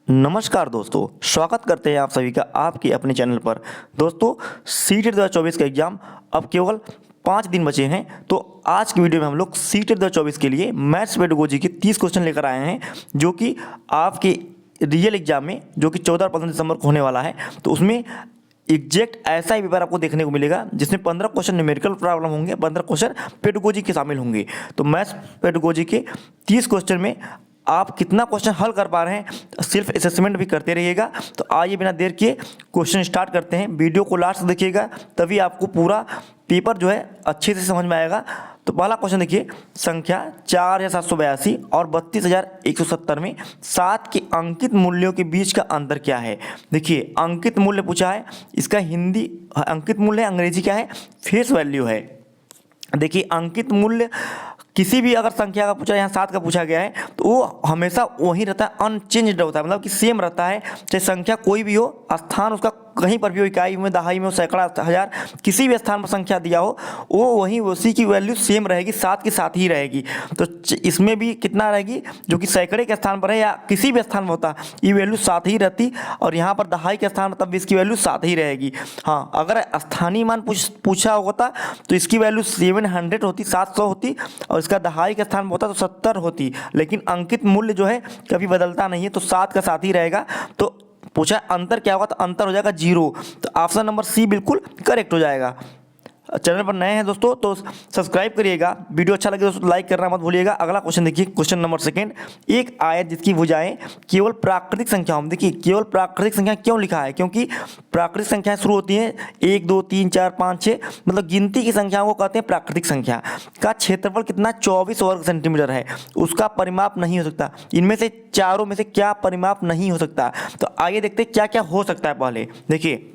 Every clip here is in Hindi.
नमस्कार दोस्तों, स्वागत करते हैं आप सभी का आपके अपने चैनल पर। दोस्तों, सीटेट 2024 का एग्ज़ाम अब केवल 5 दिन बचे हैं। तो आज की वीडियो में हम लोग सीटेट 2024 के लिए मैथ्स पेडागोजी के 30 क्वेश्चन लेकर आए हैं, जो कि आपके रियल एग्जाम में जो कि 14 और 15 दिसंबर को होने वाला है। तो उसमें एग्जैक्ट ऐसा ही पेपर आपको देखने को मिलेगा जिसमें 15 क्वेश्चन न्यूमेरिकल प्रॉब्लम होंगे, 15 क्वेश्चन पेडागोजी के शामिल होंगे। तो मैथ्स पेडागोजी के 30 क्वेश्चन में आप कितना क्वेश्चन हल कर पा रहे हैं, सेल्फ असेसमेंट भी करते रहिएगा। तो आइए बिना देर किए क्वेश्चन स्टार्ट करते हैं। वीडियो को लास्ट देखिएगा, तभी आपको पूरा पेपर जो है अच्छे से समझ में आएगा। तो पहला क्वेश्चन देखिए, संख्या 4782 और 32,170 में 7 के अंकित मूल्यों के बीच का अंतर क्या है। देखिए, अंकित मूल्य पूछा है, इसका हिंदी अंकित मूल्य है, अंग्रेजी क्या है, फेस वैल्यू है। देखिए, अंकित मूल्य किसी भी अगर संख्या का पूछा, यहाँ 7 का पूछा गया है, तो वो हमेशा वही रहता है, अनचेंज्ड होता है, मतलब कि सेम रहता है। चाहे संख्या कोई भी हो, स्थान उसका कहीं पर भी हो, इकाई में, दहाई में हो, सैकड़ा, हजार, किसी भी स्थान पर संख्या दिया हो, वो वहीं उसी की वैल्यू सेम रहेगी, 7 के साथ ही रहेगी। तो इसमें भी कितना रहेगी, जो कि सैकड़े के स्थान पर है या किसी भी स्थान में होता, ये वैल्यू 7 ही रहती। और यहाँ पर दहाई के स्थान पर तब भी इसकी वैल्यू 7 ही रहेगी। हाँ, अगर स्थानीय मान पूछा होता तो इसकी वैल्यू 700 होती, 700 होती, और इसका दहाई के स्थान पर होता तो 70 होती। लेकिन अंकित मूल्य जो है कभी बदलता नहीं है, तो 7 का 7 ही रहेगा। तो पूछा अंतर क्या होगा, तो अंतर हो जाएगा 0। तो ऑप्शन नंबर सी बिल्कुल करेक्ट हो जाएगा। चैनल पर नए हैं दोस्तों तो सब्सक्राइब करिएगा। वीडियो अच्छा लगे दोस्तों लाइक करना मत भूलिएगा। अगला क्वेश्चन देखिए, क्वेश्चन नंबर सेकंड, एक आयत जिसकी भुजाएं केवल प्राकृतिक संख्याओं में, देखिए केवल प्राकृतिक संख्या क्यों लिखा है, क्योंकि प्राकृतिक संख्याएं शुरू होती हैं 1 2 3 4 5 6, मतलब गिनती की संख्याओं को कहते हैं प्राकृतिक संख्या। का क्षेत्रफल कितना, 24 वर्ग सेंटीमीटर है, उसका परिमाप नहीं हो सकता। इनमें से चारों में से क्या परिमाप नहीं हो सकता। तो आइए देखते हैं क्या क्या हो सकता है। पहले देखिए,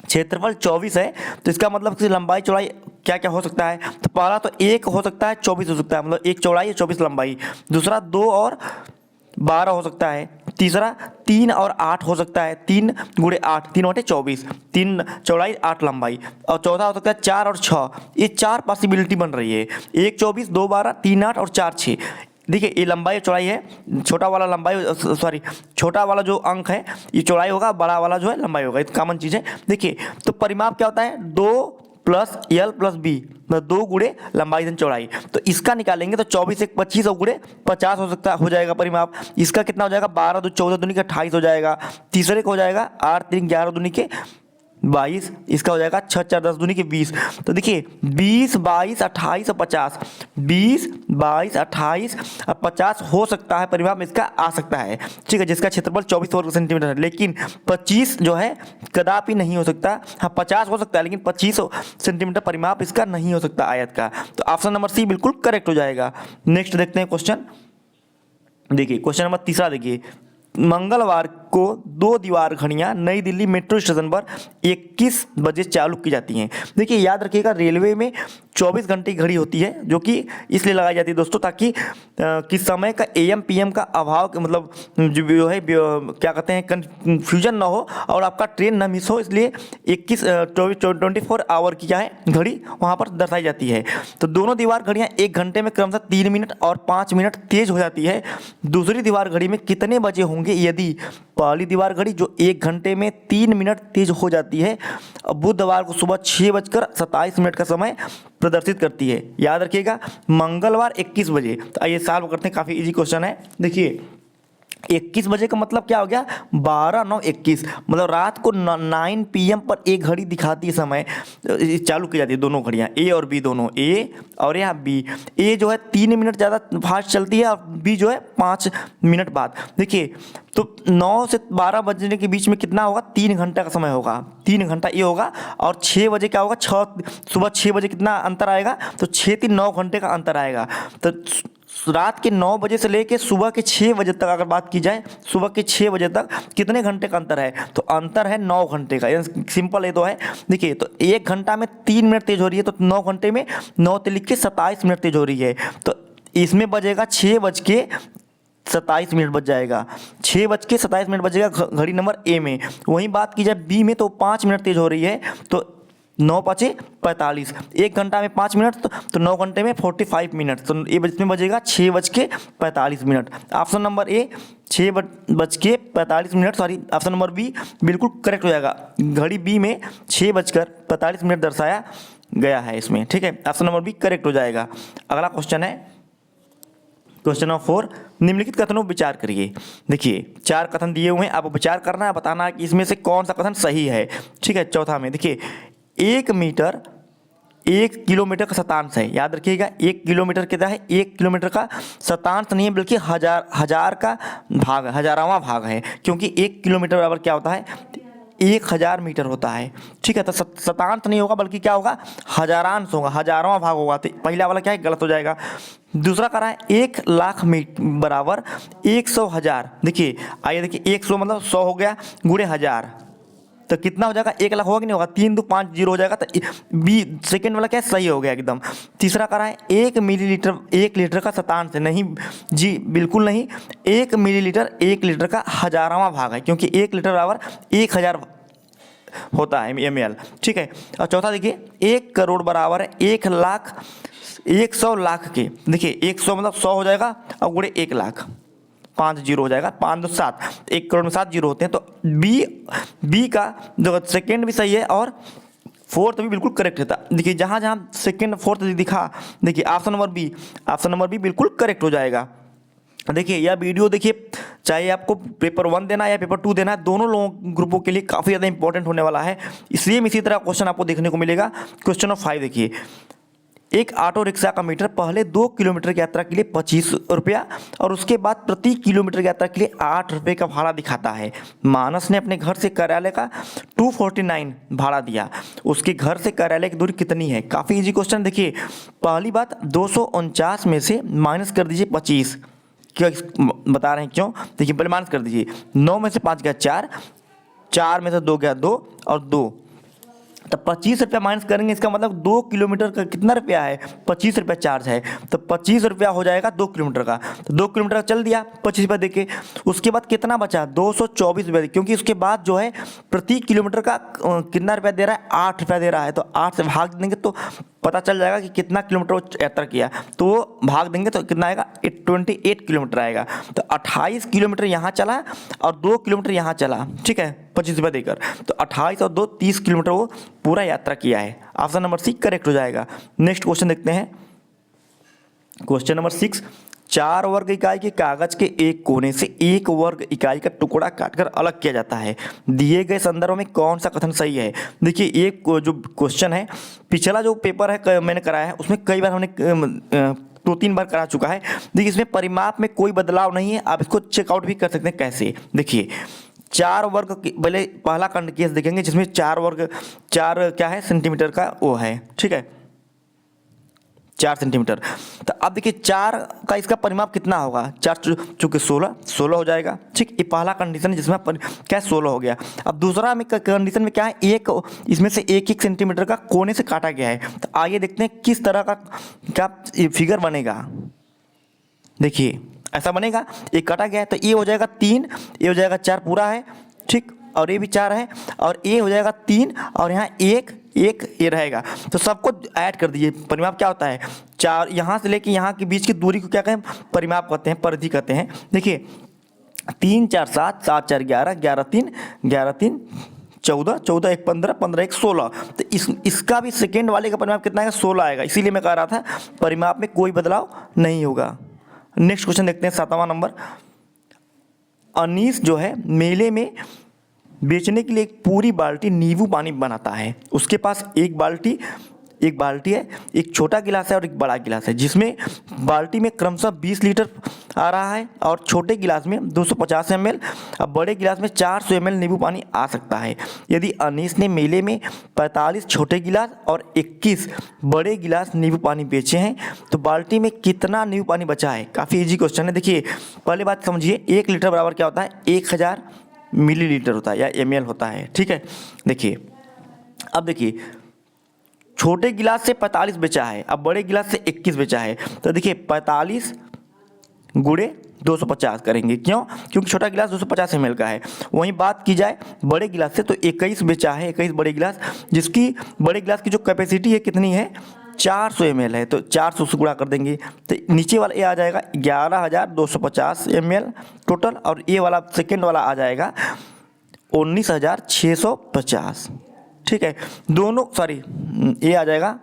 क्षेत्रफल 24 है, तो इसका मतलब कि लंबाई चौड़ाई क्या क्या हो सकता है। तो पहला तो 1 हो सकता है, 24 हो सकता है, मतलब 1 चौड़ाई 24 लंबाई। दूसरा 2 और 12 हो सकता है। तीसरा 3 और 8 हो सकता है, 3 गुणे 8, 3 बटे 24, 3 चौड़ाई 8 लंबाई। और चौथा हो सकता है 4 और 6। ये 4 पॉसिबिलिटी बन रही है, 1 24, 2 12, 3 8 और 4 6। देखिए, ये लंबाई चौड़ाई है, छोटा वाला लंबाई सॉरी छोटा वाला जो अंक है ये चौड़ाई होगा, बड़ा वाला जो है लंबाई होगा, ये कॉमन चीज़ है। देखिए, तो परिमाप क्या होता है, 2 प्लस एल प्लस बी, मतलब 2 गुणे लंबाई धन चौड़ाई। तो इसका निकालेंगे तो 24 एक 25 और गुणे 50 हो जाएगा परिमाप। इसका कितना हो जाएगा, 12 2 14 दूनी के 28 हो जाएगा। तीसरे का हो जाएगा 8 3 11 दूनी के 22, इसका हो जाएगा 6 4 10 दूनी के 20। तो देखिए 20 22 28 और 50, 20 22 28 और 50 हो सकता है, परिमाप इसका आ सकता है, ठीक है, जिसका क्षेत्रफल 24 वर्ग सेंटीमीटर है। लेकिन 25 जो है कदापि नहीं हो सकता। हाँ, 50 हो सकता है, लेकिन 25 सेंटीमीटर परिमाप इसका नहीं हो सकता आयत का। तो ऑप्शन नंबर सी बिल्कुल करेक्ट हो जाएगा। नेक्स्ट देखते हैं क्वेश्चन। देखिए, क्वेश्चन नंबर तीसरा देखिए, मंगलवार को 2 दीवार घड़ियां नई दिल्ली मेट्रो स्टेशन पर 21 बजे चालू की जाती हैं। देखिए, याद रखिएगा, रेलवे में 24 घंटे की घड़ी होती है, जो कि इसलिए लगाई जाती है दोस्तों, ताकि किस समय का AM PM का अभाव, मतलब जो है क्या कहते हैं, कन्फ्यूजन ना हो और आपका ट्रेन ना मिस हो, इसलिए 24 आवर की क्या है घड़ी वहाँ पर दर्शाई जाती है। तो दोनों दीवार घड़ियाँ 1 घंटे में क्रमशः 3 मिनट और 5 मिनट तेज हो जाती है। दूसरी दीवार घड़ी में कितने बजे होंगे यदि पहली दीवार घड़ी जो 1 घंटे में 3 मिनट तेज हो जाती है, बुधवार को सुबह 6:27 का समय प्रदर्शित करती है। याद रखिएगा, मंगलवार 21 बजे। तो आइए सॉल्व करते हैं, काफ़ी इजी क्वेश्चन है। देखिए, 21 बजे का मतलब क्या हो गया, 12 9 21, मतलब रात को 9 PM पर एक घड़ी दिखाती है समय, चालू की जाती है दोनों घड़ियाँ, ए और बी दोनों, ए और यहाँ बी। ए जो है 3 मिनट ज़्यादा फास्ट चलती है और बी जो है 5 मिनट बाद। देखिए, तो 9 से 12 बजने के बीच में कितना होगा, 3 घंटा का समय होगा, 3 घंटा ये होगा। और 6 बजे क्या होगा, सुबह 6 बजे कितना अंतर आएगा, तो 6 3 9 घंटे का अंतर आएगा। तो रात के 9 बजे से लेके सुबह के 6 बजे तक अगर बात की जाए, सुबह के 6 बजे तक कितने घंटे का अंतर है, तो अंतर है 9 घंटे का। सिंपल ये तो है। देखिए, तो 1 घंटा में 3 मिनट तेज हो रही है, तो 9 घंटे में 9 ते लिख के 27 मिनट तेज हो रही है। तो इसमें बजेगा 6:27 बज जाएगा, 6:27 बजेगा घड़ी नंबर ए में। वहीं बात की जाए बी में, तो 5 मिनट तेज हो रही है, तो 9 पाँचे 45, 1 घंटा में 5 मिनट, तो 9 घंटे में 45 मिनट, तो ये इसमें बजेगा 6:45। Option number A 6:45, sorry option number B बिल्कुल करेक्ट हो जाएगा। घड़ी बी में 6:45 दर्शाया गया है इसमें, ठीक है, ऑप्शन नंबर बी करेक्ट हो जाएगा। अगला क्वेश्चन है क्वेश्चन नंबर 4, निम्नलिखित कथनों पर विचार करिए। देखिए 4 कथन दिए हुए हैं, आपको विचार करना है, बताना है कि इसमें से कौन सा कथन सही है, ठीक है। चौथा में देखिए 1 मीटर 1 किलोमीटर का शतांश है, याद रखिएगा 1 किलोमीटर कितना है, 1 किलोमीटर का शतांश नहीं है बल्कि हजार का भाग, हजारावां भाग है, क्योंकि 1 किलोमीटर बराबर क्या होता है 1000 मीटर होता है, ठीक है। तो शतांश नहीं होगा बल्कि क्या होगा हजारांश होगा, हजारवां भाग होगा, तो पहला वाला क्या है गलत हो जाएगा। दूसरा कह रहा है 1 लाख बराबर 100,000, देखिए आइए देखिए 100 मतलब 100 हो गया गुणे 1000, तो कितना हो जाएगा 1 लाख होगा कि नहीं होगा, 3 2 5 0 हो जाएगा, तो बी सेकेंड वाला क्या है सही हो गया एकदम। तीसरा कह रहा है 1 मिलीलीटर 1 लीटर का शतांश है, नहीं जी बिल्कुल नहीं, 1 मिलीलीटर 1 लीटर का हजारवां भाग है, क्योंकि 1 लीटर बराबर 1000 होता है ml, ठीक है। और चौथा देखिए 1 करोड़ बराबर है 1 लाख 100 लाख के, देखिए 100 मतलब 100 हो जाएगा और गुणे 1 लाख 5 0 हो जाएगा, 5 2 7, 1 करोड़ में 7 0 होते हैं, तो बी का जो सेकेंड भी सही है और फोर्थ भी बिल्कुल करेक्ट रहता। देखिए जहाँ जहाँ सेकेंड फोर्थ दिखा, देखिए ऑप्शन नंबर बी बिल्कुल करेक्ट हो जाएगा। देखिए यह वीडियो देखिए चाहे आपको पेपर 1 देना या पेपर 2 देना, दोनों लोगों ग्रुपों के लिए काफ़ी ज़्यादा इंपॉर्टेंट होने वाला है, इसलिए इसी तरह क्वेश्चन आपको देखने को मिलेगा। क्वेश्चन नंबर 5 देखिए, एक ऑटो रिक्शा का मीटर पहले 2 किलोमीटर की यात्रा के लिए 25 रुपया और उसके बाद प्रति किलोमीटर की यात्रा के लिए 8 रुपये का भाड़ा दिखाता है। मानस ने अपने घर से कार्यालय का 249 भाड़ा दिया, उसके घर से कार्यालय की दूरी कितनी है। काफ़ी इजी क्वेश्चन। देखिए पहली बात 249 में से माइनस कर दीजिए 25, क्यों बता रहे हैं क्यों, देखिए पहले माइनस कर दीजिए, 9 में से 5 गया 4, 4 में से 2 गया 2 और 2, तो 25 रुपया माइनस करेंगे, इसका मतलब 2 किलोमीटर का कितना रुपया है 25 रुपया चार्ज है, तो 25 रुपया हो जाएगा 2 किलोमीटर का, तो 2 किलोमीटर का चल दिया 25 रुपया देके। उसके बाद कितना बचा 224 रुपया, क्योंकि उसके बाद जो है प्रति किलोमीटर का कितना रुपया दे रहा है 8 रुपया दे रहा है, तो 8 से भाग देंगे तो पता चल जाएगा कि कितना किलोमीटर वो यात्रा किया, तो वो भाग देंगे तो कितना आएगा 28 किलोमीटर आएगा। तो 28 किलोमीटर यहाँ चला और 2 किलोमीटर यहाँ चला, ठीक है 25 रुपये देकर, तो 28 और 2 30 किलोमीटर वो पूरा यात्रा किया है। ऑप्शन नंबर सी करेक्ट हो जाएगा। नेक्स्ट क्वेश्चन देखते हैं, क्वेश्चन नंबर 6, 4 वर्ग इकाई के कागज के एक कोने से 1 वर्ग इकाई का टुकड़ा काटकर अलग किया जाता है, दिए गए संदर्भ में कौन सा कथन सही है। देखिए एक जो क्वेश्चन है पिछला जो पेपर है मैंने कराया है उसमें कई बार हमने 2-3 बार करा चुका है। देखिए इसमें परिमाप में कोई बदलाव नहीं है, आप इसको चेकआउट भी कर सकते हैं। कैसे, देखिए 4 वर्ग पहले पहला खंड केस देखेंगे जिसमें 4 वर्ग 4 क्या है सेंटीमीटर का वो है, ठीक है 4 सेंटीमीटर। तो अब देखिए 4 का इसका परिमाप कितना होगा, 4 चूँकि 16 हो जाएगा, ठीक। ये पहला कंडीशन है जिसमें क्या 16 हो गया। अब दूसरा में कंडीशन में क्या है, एक इसमें से 1 सेंटीमीटर का कोने से काटा गया है। तो आइए देखते हैं किस तरह का क्या फिगर बनेगा। देखिए ऐसा बनेगा, एक काटा गया है तो ये हो जाएगा 3, ये हो जाएगा 4 पूरा है, ठीक, और ये भी 4 है और ये हो जाएगा 3 और यहाँ 1 ये रहेगा, तो सबको ऐड कर दीजिए। परिमाप क्या होता है 4, यहाँ से लेके यहाँ के बीच की दूरी को क्या कहें परिमाप कहते हैं, परिधि कहते हैं। देखिए 3 4 7, 7 4 11, 11 3 14, 14 1 15, 15 1 16, तो इसका भी सेकेंड वाले का परिमाप कितना आएगा 16 आएगा, इसीलिए मैं कह रहा था परिमाप में कोई बदलाव नहीं होगा। नेक्स्ट क्वेश्चन देखते हैं 7वां नंबर, अनीस जो है मेले में बेचने के लिए एक पूरी बाल्टी नींबू पानी बनाता है। उसके पास एक बाल्टी है, एक छोटा गिलास है और एक बड़ा गिलास है, जिसमें बाल्टी में क्रमशः 20 लीटर आ रहा है और छोटे गिलास में 250 ml, अब बड़े गिलास में 400 ml नींबू पानी आ सकता है। यदि अनीस ने मेले में 45 छोटे गिलास और 21 बड़े गिलास नींबू पानी बेचे हैं तो बाल्टी में कितना नींबू पानी बचा है। काफ़ी इजी क्वेश्चन है। देखिए पहले बात समझिए, 1 लीटर बराबर क्या होता है 1000 मिलीलीटर होता है या ml होता है, ठीक है। देखिए अब देखिए छोटे गिलास से 45 बेचा है, अब बड़े गिलास से 21 बेचा है, तो देखिए 45 गुणे 250 करेंगे। क्यों? क्योंकि छोटा गिलास 250 ml का है। वहीं बात की जाए बड़े गिलास से तो 21 बेचा है, 21 बड़े गिलास, जिसकी बड़े गिलास की जो कैपेसिटी है कितनी है, 400 ml है। तो 400 से गुणा कर देंगे तो नीचे वाला ये आ जाएगा 11,250 ml टोटल, और ये वाला सेकेंड वाला आ जाएगा 19,650। ठीक है, दोनों सॉरी ये आ जाएगा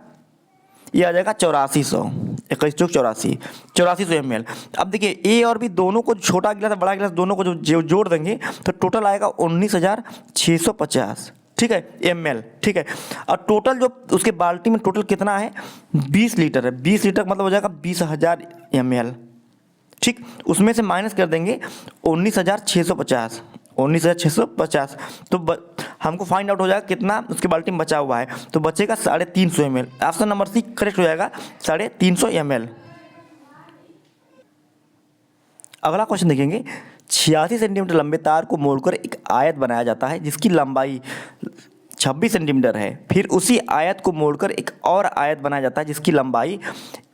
8400, 21 चौक 8400 ml। अब देखिए ए और बी दोनों को, छोटा गिलास बड़ा गिलास दोनों को जो जोड़ देंगे तो टोटल आएगा 19,650, ठीक है, ml। ठीक है, और टोटल जो उसके बाल्टी में टोटल कितना है, 20 लीटर है। 20 लीटर मतलब हो जाएगा 20,000 ml। ठीक, उसमें से माइनस कर देंगे 19,650, 19,650। तो हमको फाइंड आउट हो जाएगा कितना उसके बाल्टी में बचा हुआ है, तो बचेगा 350 ml। Option number C correct हो जाएगा, 350 ml। अगला क्वेश्चन देखेंगे, 86 सेंटीमीटर लंबे तार को मोड़कर एक आयत बनाया जाता है जिसकी लंबाई 26 सेंटीमीटर है। फिर उसी आयत को मोड़कर एक और आयत बनाया जाता है जिसकी लंबाई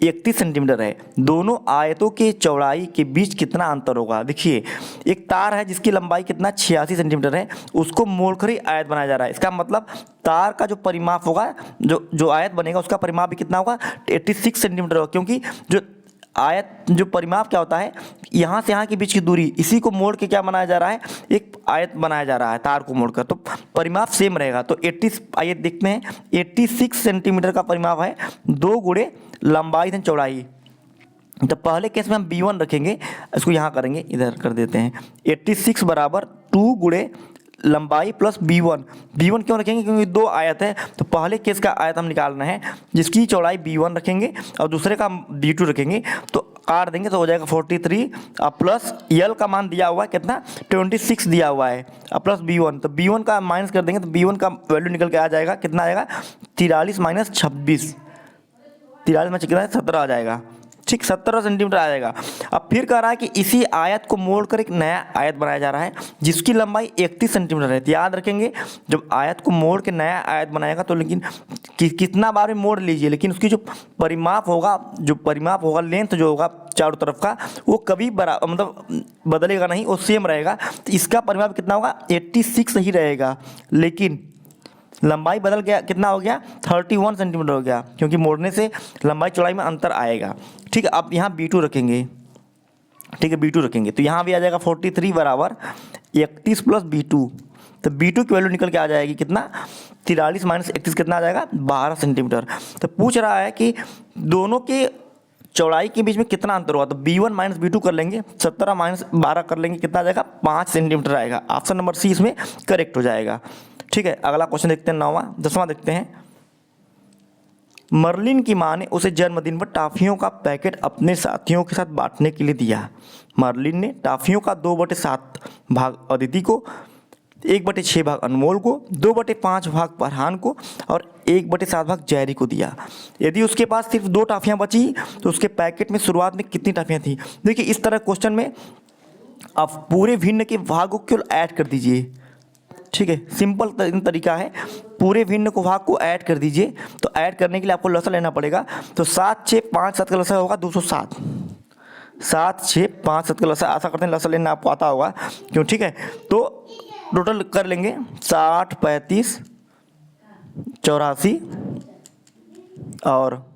31 सेंटीमीटर है। दोनों आयतों के चौड़ाई के बीच कितना अंतर होगा? देखिए, एक तार है जिसकी लंबाई कितना 86 सेंटीमीटर है, उसको मोड़कर ही आयत बनाया जा रहा है। इसका मतलब तार का जो परिमाप होगा, जो आयत बनेगा उसका परिमाप भी कितना होगा, 86 सेंटीमीटर होगा। क्योंकि जो आयत, जो परिमाप क्या होता है, यहाँ से यहाँ के बीच की दूरी, इसी को मोड़ के क्या बनाया जा रहा है, एक आयत बनाया जा रहा है तार को मोड़कर, तो परिमाप सेम रहेगा। तो 80, आइए देखते हैं, 86 सेंटीमीटर का परिमाप है, 2 गुणे लंबाई धन चौड़ाई। तो पहले केस में हम B1 रखेंगे, इसको यहाँ करेंगे, इधर कर देते हैं, 86 बराबर 2 गुणे लंबाई प्लस B1। B1 क्यों रखेंगे? क्योंकि 2 आयत है, तो पहले केस का आयत हम निकालना है जिसकी चौड़ाई B1 रखेंगे और दूसरे का B2 रखेंगे। तो काट देंगे तो हो जाएगा 43 और प्लस L का मान दिया हुआ है कितना, 26 दिया हुआ है, और प्लस B1। तो B1 का माइनस कर देंगे तो B1 का वैल्यू निकल के आ जाएगा, कितना आएगा, 43 माइनस 26, 43 में कितना है, 17 आ जाएगा। ठीक, 17 सेंटीमीटर आ जाएगा। अब फिर कह रहा है कि इसी आयत को मोड़कर एक नया आयत बनाया जा रहा है जिसकी लंबाई 31 सेंटीमीटर है। तो याद रखेंगे, जब आयत को मोड़ के नया आयत बनाएगा तो लेकिन कितना बार में मोड़ लीजिए, लेकिन उसकी जो परिमाप होगा, लेंथ जो होगा चारों तरफ का, वो कभी मतलब बदलेगा नहीं, वो सेम रहेगा। तो इसका परिमाप कितना होगा, 86 ही रहेगा, लेकिन लंबाई बदल गया, कितना हो गया, 31 सेंटीमीटर हो गया, क्योंकि मोड़ने से लंबाई चौड़ाई में अंतर आएगा। ठीक है, अब यहाँ B2 रखेंगे, ठीक है, B2 रखेंगे तो यहाँ भी आ जाएगा 43 बराबर 31 प्लस B2। तो B2 की वैल्यू निकल के आ जाएगी कितना, 43 माइनस 31 कितना आ जाएगा, 12 सेंटीमीटर। तो पूछ रहा है कि दोनों के चौड़ाई के बीच में कितना अंतर होगा, तो B1 माइनस B2 कर लेंगे, 17 माइनस 12 कर लेंगे, कितना आ जाएगा, 5 सेंटीमीटर आएगा। ऑप्शन नंबर सी इसमें करेक्ट हो जाएगा। ठीक है, अगला क्वेश्चन देखते हैं, 10वां देखते हैं। मर्लिन की मां ने उसे जन्मदिन पर टॉफियों का पैकेट अपने साथियों के साथ बांटने के लिए दिया। मर्लिन ने टॉफियों का 2/7 भाग अदिति को, 1/6 भाग अनमोल को, 2/5 भाग फरहान को और 1/7 भाग जैरी को दिया। यदि उसके पास सिर्फ 2 टॉफियाँ बची तो उसके पैकेट में शुरुआत में कितनी टॉफियाँ थी? देखिए, इस तरह क्वेश्चन में आप पूरे भिन्न के भाग को केवल ऐड कर दीजिए। ठीक है, सिंपल तरीका है, पूरे भिन्न को भाग को ऐड कर दीजिए। तो ऐड करने के लिए आपको लसा लेना पड़ेगा। तो 7 6 5 7 का लसा होगा 207, 7 6 5 7 का लसा, आशा करते हैं लसा लेना आपको आता होगा, क्यों? ठीक है, तो टोटल कर लेंगे 60 35 84 और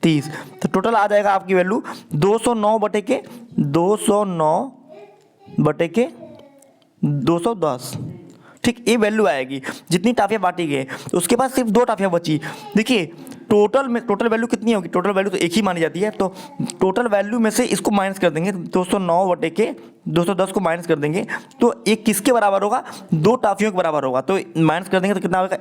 30। तो टोटल आ जाएगा आपकी वैल्यू 209/210। ठीक, ये वैल्यू आएगी जितनी टाफियाँ बांटी गई। तो उसके बाद सिर्फ 2 टाफियाँ बची। देखिए, टोटल वैल्यू कितनी होगी, टोटल वैल्यू तो एक ही मानी जाती है। तो टोटल वैल्यू में से इसको माइनस कर देंगे, 209/210 को माइनस कर देंगे तो एक किसके बराबर होगा, 2 टाफियों के बराबर होगा। तो माइनस कर देंगे तो कितना होगा,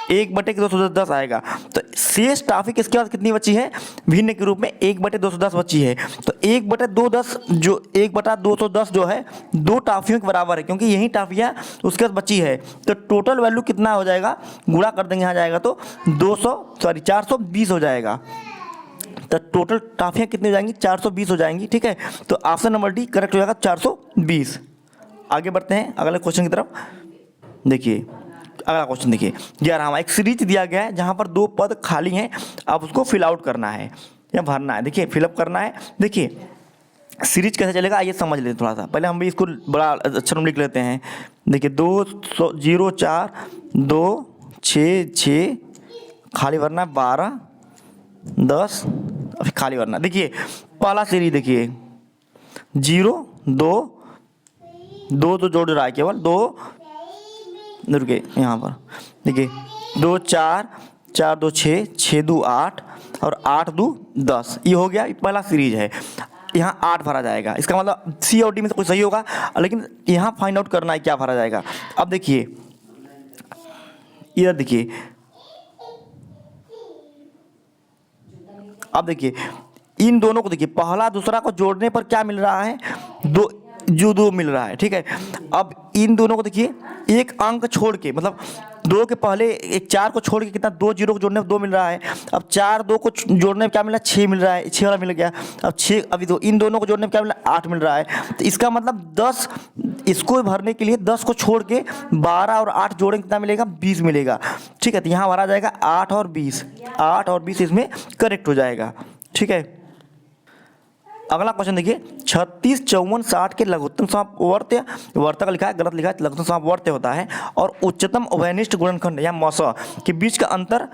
1/210 आएगा। तो शेष टाफी किसके पास कितनी बची है, भिन्न के रूप में 1/210 बची है। तो 1/210 जो है 2 टाफियों के बराबर है, क्योंकि यही टाफियाँ उसके पास बची है। तो टोटल वैल्यू कितना हो जाएगा, गुणा कर देंगे, यहाँ जाएगा तो 420 हो जाएगा। तो टोटल टाफियाँ कितनी हो जाएंगी, 420 हो जाएंगी। ठीक है, तो ऑप्शन नंबर डी करेक्ट हो जाएगा, 420। आगे बढ़ते हैं अगले क्वेश्चन की तरफ। देखिए, अगला क्वेश्चन देखिए, 11वां, एक सीरीज दिया गया है जहां पर 2 पद खाली हैं, आप उसको फिल आउट करना है या भरना है। देखिए, फिलअप करना है। देखिए, सीरीज कैसे चलेगा आइए समझ लेते हैं थोड़ा सा। पहले हम भी इसको बड़ा अक्षर में लिख लेते हैं। देखिए 2 0 4 2 6 6 खाली भरना है 12 10 अभी खाली भरना। देखिए पहला सीरीज देखिए 0 2 2 तो जोड़ रहा है केवल 2 रुके यहाँ पर देखिए 2 4 4 2 6 6 2 8 और 8 2 10 ये हो गया। ये पहला सीरीज है। यहाँ 8 भरा जाएगा। इसका मतलब सी और डी में से कुछ सही होगा, लेकिन यहाँ फाइंड आउट करना है क्या भरा जाएगा। अब देखिए इधर देखिए, अब देखिए इन दोनों को देखिए पहला दूसरा को जोड़ने पर क्या मिल रहा है, 2 मिल रहा है। ठीक है, अब इन दोनों को देखिए एक अंक छोड़ के, मतलब 2 के पहले एक 4 को छोड़ के कितना 2 0 को जोड़ने पर 2 मिल रहा है। अब 4 2 को जोड़ने में क्या मिला 6 मिल रहा है, 6 वाला मिल गया। अब 6 अभी तो इन दोनों को जोड़ने में क्या मिला 8 मिल रहा है। तो इसका मतलब 10 इसको भरने के लिए 10 को छोड़ के 12 और 8 जोड़ेंगे कितना मिलेगा 20 मिलेगा। ठीक है, तो यहाँ भरा जाएगा 8 और 20, 8 और 20 इसमें करेक्ट हो जाएगा। ठीक है, अगला क्वेश्चन देखिए 36 54 60 के लघुत्तम समवर्त्य, वर्तक लिखा है गलत लिखा है, लघुत्तम समवर्त्य होता है और उच्चतम उभयनिष्ठ गुणनखंड या मौसा के बीच का अंतर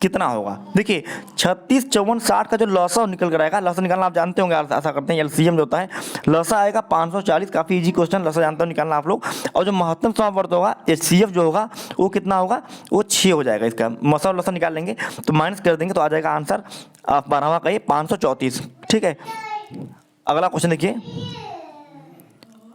कितना होगा। देखिए 36 54 60 का जो लसा निकल कर आएगा, लसा निकालना आप जानते होंगे, ऐसा करते हैं एलसीएम जो होता है लसा आएगा 540, काफ़ी इजी क्वेश्चन, लसा जानते हो निकालना आप लोग। और जो महत्तम समवर्त होगा एचसीएफ जो होगा वो कितना होगा, वो 6 हो जाएगा। इसका मौसा और लसा निकाल लेंगे तो माइनस कर देंगे तो आ जाएगा आंसर 12वां का ये 534। ठीक है, अगला क्वेश्चन देखिए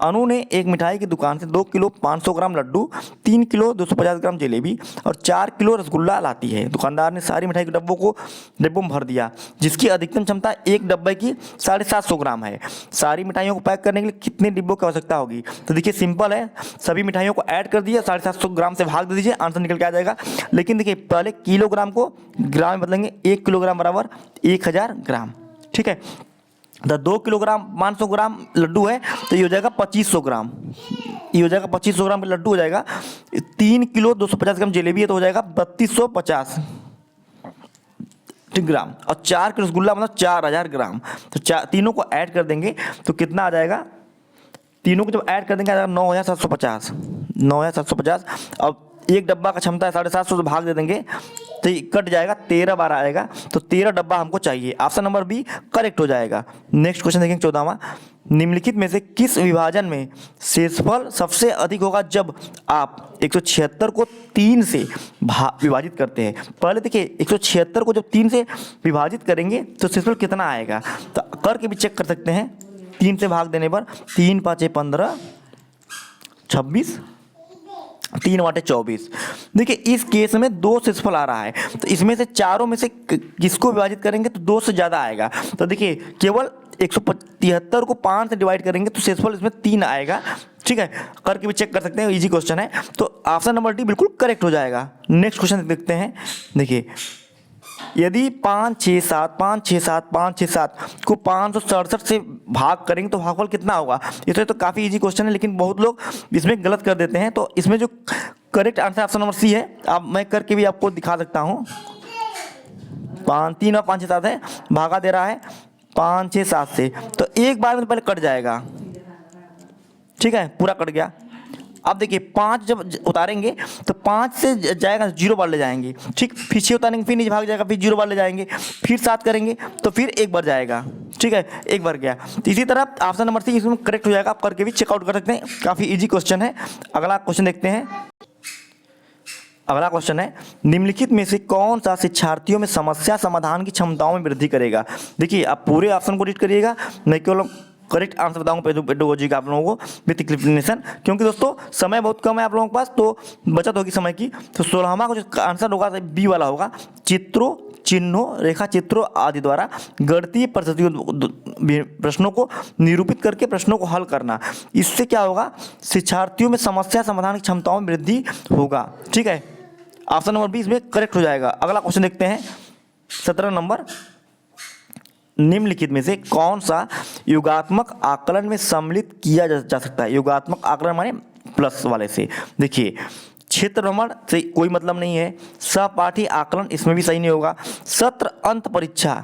अनु ने एक मिठाई की दुकान से 2 किलो 500 ग्राम लड्डू, 3 किलो 250 ग्राम जलेबी और 4 किलो रसगुल्ला लाती है। दुकानदार ने सारी मिठाई के डब्बों में भर दिया, जिसकी अधिकतम क्षमता एक डब्बे की 750 ग्राम है। सारी मिठाइयों को पैक करने के लिए कितने डिब्बों की आवश्यकता होगी। तो देखिए सिंपल है, सभी मिठाइयों को ऐड कर दिया, 750 ग्राम से भाग दे दीजिए, आंसर निकल के आ जाएगा। लेकिन देखिए पहले किलोग्राम को ग्राम में बदलेंगे, 1 किलोग्राम बराबर 1000 ग्राम। ठीक है, 2 किलोग्राम 500 ग्राम लड्डू है तो ये हो जाएगा 2500 ग्राम, ये हो जाएगा 2500 ग्राम का लड्डू हो जाएगा। 3 किलो 250 ग्राम जलेबी है तो हो जाएगा 3250 ग्राम और 4 किलो रसगुल्ला मतलब 4000 ग्राम। तो तीनों को ऐड कर देंगे तो कितना आ जाएगा, तीनों को जब ऐड कर देंगे आ जाएगा 9750, 9750। अब एक डब्बा का क्षमता है 750 से भाग दे देंगे तो ये कट जाएगा, 13 बार आएगा तो 13 डब्बा हमको चाहिए। ऑप्शन नंबर बी करेक्ट हो जाएगा। नेक्स्ट क्वेश्चन देखेंगे 14वां, निम्नलिखित में से किस विभाजन में शेषफल सबसे अधिक होगा जब आप 176 को 3 से विभाजित करते हैं। पहले देखिए 176 को जब 3 से विभाजित करेंगे तो शेषफल कितना आएगा, तो करके भी चेक कर सकते हैं। 3 से भाग देने पर 3 5 15 26 3 वाटे 24। देखिए इस केस में 2 शेषफल आ रहा है तो इसमें से चारों में से किसको विभाजित करेंगे तो 2 से ज़्यादा आएगा। तो देखिए केवल 173 को 5 से डिवाइड करेंगे तो शेषफल इसमें 3 आएगा। ठीक है, करके भी चेक कर सकते हैं, इजी क्वेश्चन है। तो ऑप्शन नंबर डी बिल्कुल करेक्ट हो जाएगा। नेक्स्ट क्वेश्चन देखते हैं। देखिए यदि 5 6 7 5 6 7 5 6 7 को 567 से भाग करेंगे तो भागफल कितना होगा। ये तो काफ़ी इजी क्वेश्चन है लेकिन बहुत लोग इसमें गलत कर देते हैं। तो इसमें जो correct answer option number C है। अब मैं करके भी आपको दिखा सकता हूँ। 5 3 और 5 6 7 है, भागा दे रहा है 5 6 7 से, तो एक बार में पहले कट जाएगा। ठीक है, पूरा कट गया। अब देखिए 5 जब उतारेंगे तो 5 से जाएगा 0 बार ले जाएंगे। ठीक, फिर 6 उतारेंगे फिर नीचे भाग जाएगा, फिर 0 बार ले जाएंगे, फिर 7 करेंगे तो फिर एक बार जाएगा। ठीक है, एक बार गया। तो इसी तरह ऑप्शन नंबर सी इसमें करेक्ट हो जाएगा। आप करके भी चेकआउट कर सकते हैं, काफ़ी इजी क्वेश्चन है। अगला क्वेश्चन देखते हैं। अगला क्वेश्चन है निम्नलिखित में से कौन सा शिक्षार्थियों में समस्या समाधान की क्षमताओं में वृद्धि करेगा। देखिए आप पूरे ऑप्शन को रीड करिएगा, मैं केवल करेक्ट आंसर बताऊंगा पेडागोजी का आप लोगों को विथ एक्सप्लेनेशन, क्योंकि दोस्तों समय बहुत कम है आप लोगों के पास, तो बचत होगी समय की। तो 16वां का जो आंसर होगा बी वाला होगा, चित्रों चिन्हों रेखा चित्रों आदि द्वारा गणितीय प्रश्नों को निरूपित करके प्रश्नों को हल करना। इससे क्या होगा, शिक्षार्थियों में समस्या समाधान की क्षमताओं में वृद्धि होगा। ठीक है, ऑप्शन नंबर 20 में करेक्ट हो जाएगा। अगला क्वेश्चन देखते हैं 17 नंबर, निम्नलिखित में से कौन सा योगात्मक आकलन में सम्मिलित किया जा सकता है। योगात्मक आकलन माने प्लस वाले से। देखिए क्षेत्र भ्रमण से कोई मतलब नहीं है। सहपाठी आकलन इसमें भी सही नहीं होगा। सत्र अंत परीक्षा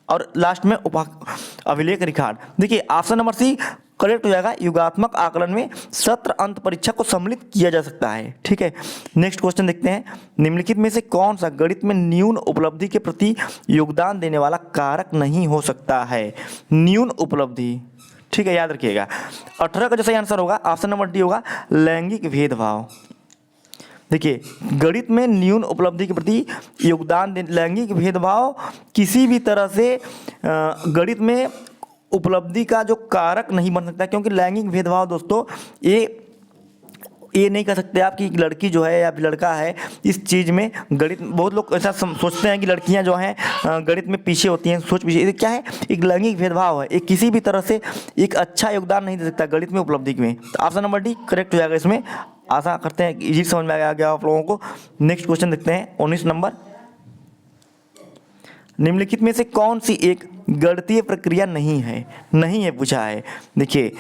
और लास्ट में अभिलेख रिकॉर्ड। देखिए ऑप्शन नंबर सी करेक्ट हो जाएगा। योगात्मक आकलन में सत्र अंत परीक्षा को सम्मिलित किया जा सकता है। ठीक है, नेक्स्ट क्वेश्चन देखते हैं। निम्नलिखित में से कौन सा गणित में न्यून उपलब्धि के प्रति योगदान देने वाला कारक नहीं हो सकता है? न्यून उपलब्धि, ठीक है, याद रखिएगा। 18 का जो सही आंसर होगा ऑप्शन नंबर डी होगा, लैंगिक भेदभाव। देखिए गणित में न्यून उपलब्धि के प्रति योगदान लैंगिक भेदभाव किसी भी तरह से गणित में उपलब्धि का जो कारक नहीं बन सकता, क्योंकि लैंगिक भेदभाव दोस्तों ये नहीं कर सकते आप कि लड़की जो है या लड़का है इस चीज़ में गणित, बहुत लोग ऐसा सोचते हैं कि लड़कियां जो हैं गणित में पीछे होती हैं, सोच पीछे। ये क्या है? एक लैंगिक भेदभाव है, एक किसी भी तरह से एक अच्छा योगदान नहीं दे सकता गणित में उपलब्धि में। तो ऑप्शन नंबर डी करेक्ट हो जाएगा इसमें। आशा करते हैं इजी समझ में आ गया आप लोगों को। नेक्स्ट क्वेश्चन देखते हैं 19 नंबर। निम्नलिखित में से कौन सी एक गणितीय प्रक्रिया नहीं है पूछा है। देखिए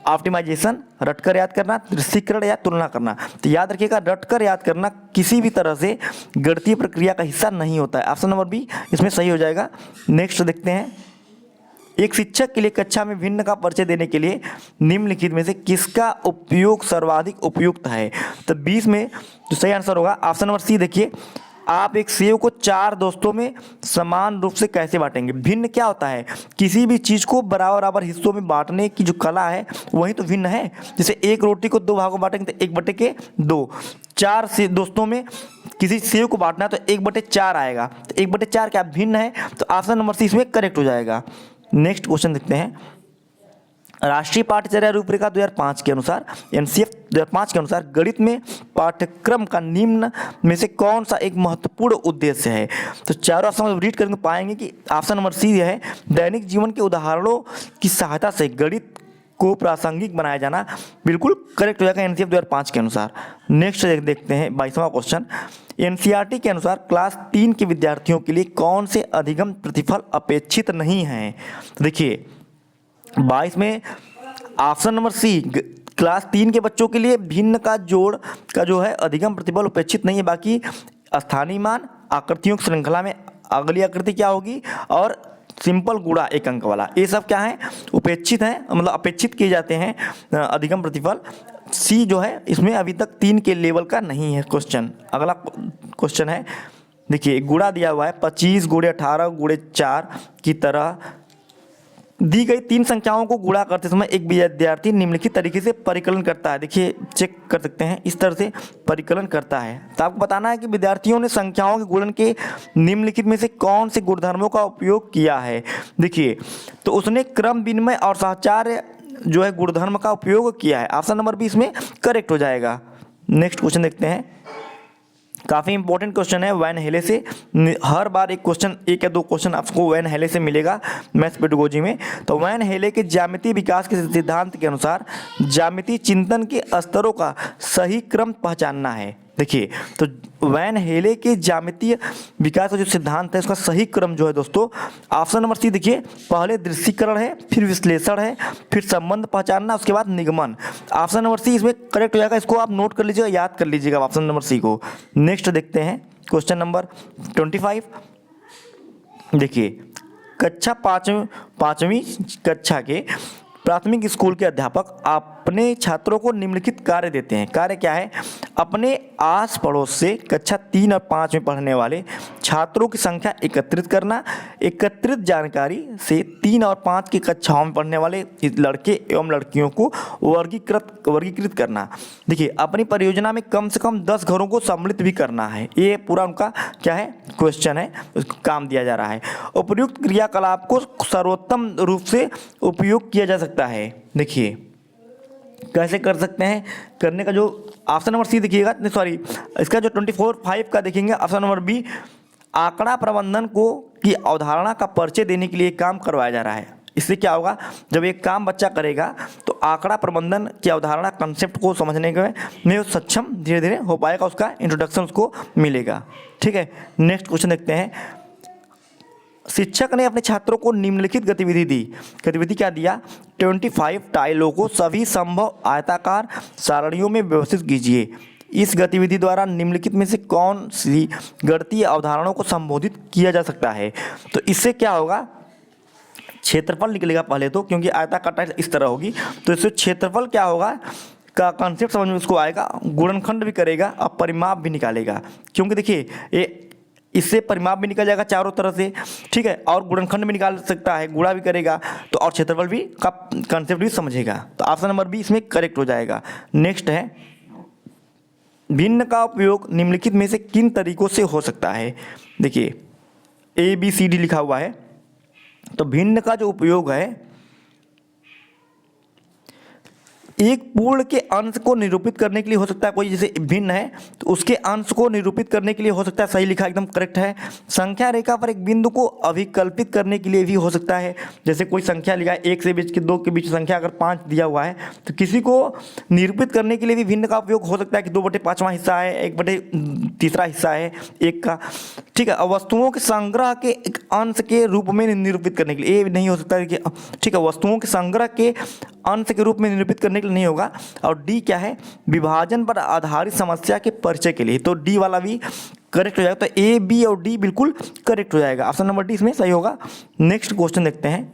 ऑप्टिमाइजेशन, रटकर याद करना, दृश्यीकरण या तुलना करना। तो याद रखिएगा रटकर याद करना किसी भी तरह से गणितीय प्रक्रिया का हिस्सा नहीं होता है। ऑप्शन नंबर बी इसमें सही हो जाएगा। नेक्स्ट देखते हैं। एक शिक्षक के लिए कक्षा में भिन्न का परिचय देने के लिए निम्नलिखित में से किसका उपयोग सर्वाधिक उपयुक्त है? तो 20 में जो सही आंसर होगा ऑप्शन नंबर सी। देखिए आप एक सेव को 4 दोस्तों में समान रूप से कैसे बांटेंगे? भिन्न क्या होता है? किसी भी चीज़ को बराबर हिस्सों में बांटने की जो कला है वही तो भिन्न है। जैसे एक रोटी को 2 भागों में बांटेंगे तो 1/2। 4 से दोस्तों में किसी सेव को बांटना है तो 1/4 आएगा। तो 1/4 क्या भिन्न है? तो ऑप्शन नंबर सी इसमें करेक्ट हो जाएगा। नेक्स्ट क्वेश्चन देखते हैं। राष्ट्रीय पाठ्यचर्या रूपरेखा 2005 के अनुसार, एनसीएफ 2005 के अनुसार गणित में पाठ्यक्रम का निम्न में से कौन सा एक महत्वपूर्ण उद्देश्य है? तो चारों ऑप्शन रीड करके पाएंगे कि ऑप्शन नंबर सी है, दैनिक जीवन के उदाहरणों की सहायता से गणित को प्रासंगिक बनाया जाना। बिल्कुल करेक्ट हो जाएगा एनसीएफ 2005 के अनुसार। नेक्स्ट देखते हैं 22वां क्वेश्चन। एनसीईआरटी के अनुसार क्लास 3 के विद्यार्थियों के लिए कौन से अधिगम प्रतिफल अपेक्षित नहीं हैं? तो देखिए 22 में ऑप्शन नंबर सी क्लास 3 के बच्चों के लिए भिन्न का जोड़ का जो है अधिगम प्रतिफल अपेक्षित नहीं है। बाकी स्थानीय मान, आकृतियों की श्रृंखला में अगली आकृति क्या होगी और सिंपल गुणा 1 अंक वाला, ये सब क्या है? उपेक्षित है, मतलब अपेक्षित किए जाते हैं अधिगम प्रतिफल। सी जो है इसमें अभी तक 3 के लेवल का नहीं है क्वेश्चन। अगला क्वेश्चन है, देखिए गुणा दिया हुआ है 25 × 18 × 4 की तरह दी गई 3 संख्याओं को गुणा करते समय एक विद्यार्थी निम्नलिखित तरीके से परिकलन करता है। देखिए चेक कर सकते हैं, इस तरह से परिकलन करता है। तो आपको बताना है कि विद्यार्थियों ने संख्याओं के गुणन के निम्नलिखित में से कौन से गुणधर्मों का उपयोग किया है? देखिए तो उसने क्रम विनिमय और साहचर्य जो है गुणधर्म का उपयोग किया है। ऑप्शन नंबर बी इसमें करेक्ट हो जाएगा। नेक्स्ट क्वेश्चन देखते हैं। काफ़ी इंपॉर्टेंट क्वेश्चन है वैन हेले से। हर बार एक क्वेश्चन, 1 या 2 क्वेश्चन आपको वैन हेले से मिलेगा मैथ्स पेडागोजी में। तो वैन हेले के ज्यामितीय विकास के सिद्धांत के अनुसार ज्यामितीय चिंतन के स्तरों का सही क्रम पहचानना है। देखिए तो वैन हेले के ज्यामितीय विकास का जो सिद्धांत है उसका सही क्रम जो है दोस्तों, ऑप्शन नंबर सी देखिए, पहले दृश्यीकरण है, फिर विश्लेषण है, फिर संबंध पहचानना, उसके बाद निगमन। ऑप्शन नंबर सी इसमें करेक्ट हो जाएगा। इसको आप नोट कर लीजिएगा, याद कर लीजिएगा ऑप्शन नंबर सी को। नेक्स्ट देखते हैं क्वेश्चन नंबर 25। देखिए कक्षा 5वीं कक्षा के प्राथमिक स्कूल के अध्यापक अपने छात्रों को निम्नलिखित कार्य देते हैं। कार्य क्या है? अपने आस पड़ोस से कक्षा 3 और 5 में पढ़ने वाले छात्रों की संख्या एकत्रित करना। एकत्रित जानकारी से 3 और 5 की कक्षाओं में पढ़ने वाले लड़के एवं लड़कियों को वर्गीकृत करना। देखिए अपनी परियोजना में कम से कम 10 घरों को सम्मिलित भी करना है। ये पूरा उनका क्या है क्वेश्चन है, काम दिया जा रहा है। उपयुक्त क्रियाकलाप को सर्वोत्तम रूप से उपयोग किया जा सकता है। देखिए कैसे कर सकते हैं, करने का जो ऑप्शन नंबर सी देखिएगा, सॉरी इसका जो 24/5 का देखेंगे ऑप्शन नंबर बी, आंकड़ा प्रबंधन को की अवधारणा का परिचय देने के लिए काम करवाया जा रहा है। इससे क्या होगा, जब एक काम बच्चा करेगा तो आंकड़ा प्रबंधन की अवधारणा कंसेप्ट को समझने में सक्षम धीरे धीरे हो पाएगा, उसका इंट्रोडक्शन उसको मिलेगा। ठीक है, नेक्स्ट क्वेश्चन देखते हैं। शिक्षक ने अपने छात्रों को निम्नलिखित गतिविधि दी। गतिविधि क्या दिया? 25 टाइलों को सभी संभव आयताकार सारणियों में व्यवस्थित कीजिए। इस गतिविधि द्वारा निम्नलिखित में से कौन सी गणितीय अवधारणाओं को संबोधित किया जा सकता है। तो इससे क्या होगा, क्षेत्रफल निकलेगा पहले तो, क्योंकि आयताकार इस तरह होगी, तो इससे क्षेत्रफल क्या होगा का कॉन्सेप्ट समझ में उसको आएगा, गुणनखंड भी करेगा और परिमाप भी निकालेगा। क्योंकि देखिए ये इससे परिमाप भी निकल जाएगा चारों तरह से, ठीक है, और गुणनखंड भी निकाल सकता है, गुणा भी करेगा, तो और क्षेत्रफल भी का कॉन्सेप्ट भी समझेगा। तो ऑप्शन नंबर बी इसमें करेक्ट हो जाएगा। नेक्स्ट है, भिन्न का उपयोग निम्नलिखित में से किन तरीकों से हो सकता है। देखिए ABCD लिखा हुआ है, तो भिन्न का जो उपयोग है एक पूर्ण के अंश को निरूपित करने के लिए हो सकता है। कोई जैसे भिन्न है तो उसके अंश को निरूपित करने के लिए हो सकता है, सही लिखा, एकदम करेक्ट है। संख्या रेखा पर एक बिंदु को अभिकल्पित करने के लिए भी हो सकता है। जैसे कोई संख्या लिखा है 1 से 2 के बीच संख्या अगर 5 दिया हुआ है तो किसी को निरूपित करने के लिए भी भिन्न का उपयोग हो सकता है कि 2/5वां हिस्सा है, 1/3 हिस्सा है 1 का, ठीक है। और वस्तुओं के संग्रह के एक अंश के रूप में निरूपित करने के लिए ये नहीं हो सकता है कि, ठीक है, वस्तुओं के संग्रह के अंश के रूप में निरूपित करने के लिए नहीं होगा। और डी क्या है, विभाजन पर आधारित समस्या के परिचय के लिए, तो डी वाला भी करेक्ट हो जाएगा। तो ए, बी और डी बिल्कुल करेक्ट हो जाएगा, ऑप्शन नंबर डी इसमें सही होगा। नेक्स्ट क्वेश्चन देखते हैं,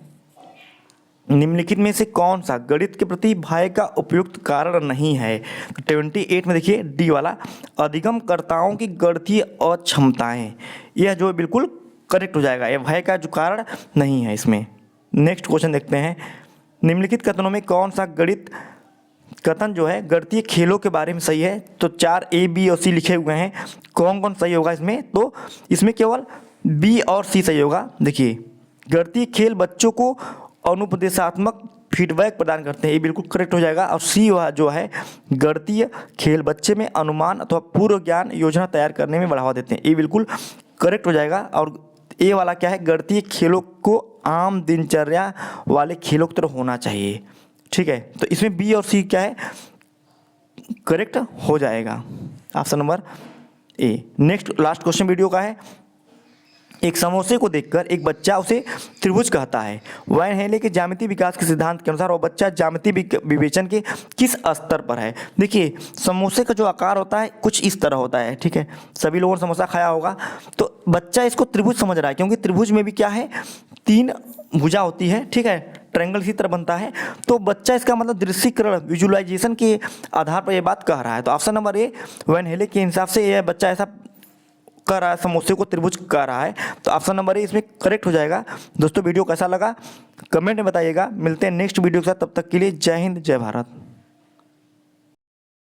निम्नलिखित में से कौन सा गणित के प्रति भय का उपयुक्त कारण नहीं है। तो 28 में देखिए डी वाला, अधिगमकर्ताओं की गणितीय अक्षमताएं, यह जो बिल्कुल करेक्ट हो जाएगा, यह भय का जो कारण नहीं है इसमें। नेक्स्ट क्वेश्चन देखते हैं, निम्नलिखित कथनों में कौन सा गणित कथन जो है गणितीय खेलों के बारे में सही है। तो 4 A, B और C लिखे हुए हैं, कौन कौन सही होगा इसमें, तो इसमें केवल B और C सही होगा। देखिए गणितीय खेल बच्चों को अनुपदेशात्मक फीडबैक प्रदान करते हैं, ये बिल्कुल करेक्ट हो जाएगा। और सी जो है गणितीय खेल बच्चे में अनुमान अथवा पूर्व ज्ञान योजना तैयार करने में बढ़ावा देते हैं, ये बिल्कुल करेक्ट हो जाएगा। और ए वाला क्या है, गणितीय खेलों को आम दिनचर्या वाले खेलों की तरह होना चाहिए, ठीक है। तो इसमें बी और सी क्या है, करेक्ट हो जाएगा, ऑप्शन नंबर ए। नेक्स्ट लास्ट क्वेश्चन वीडियो का है, एक समोसे को देखकर एक बच्चा उसे त्रिभुज कहता है। वैन हेले के ज्यामितीय विकास के सिद्धांत के अनुसार वो बच्चा ज्यामितीय विवेचन के किस स्तर पर है। देखिए समोसे का जो आकार होता है कुछ इस तरह होता है, ठीक है, सभी लोगों ने समोसा खाया होगा, तो बच्चा इसको त्रिभुज समझ रहा है, क्योंकि त्रिभुज में भी क्या है 3 भुजा होती है, ठीक है, ट्रायंगल इसी तरह बनता है। तो बच्चा इसका मतलब दृश्यीकरण विजुअलाइजेशन के आधार पर यह बात कह रहा है। तो ऑप्शन नंबर ए वैन हेले के हिसाब से यह बच्चा ऐसा कर रहा है, समोसे को त्रिभुज कर रहा है, तो ऑप्शन नंबर ए इसमें करेक्ट हो जाएगा। दोस्तों वीडियो कैसा लगा कमेंट में बताइएगा, मिलते हैं नेक्स्ट वीडियो के साथ, तब तक के लिए जय हिंद जय भारत।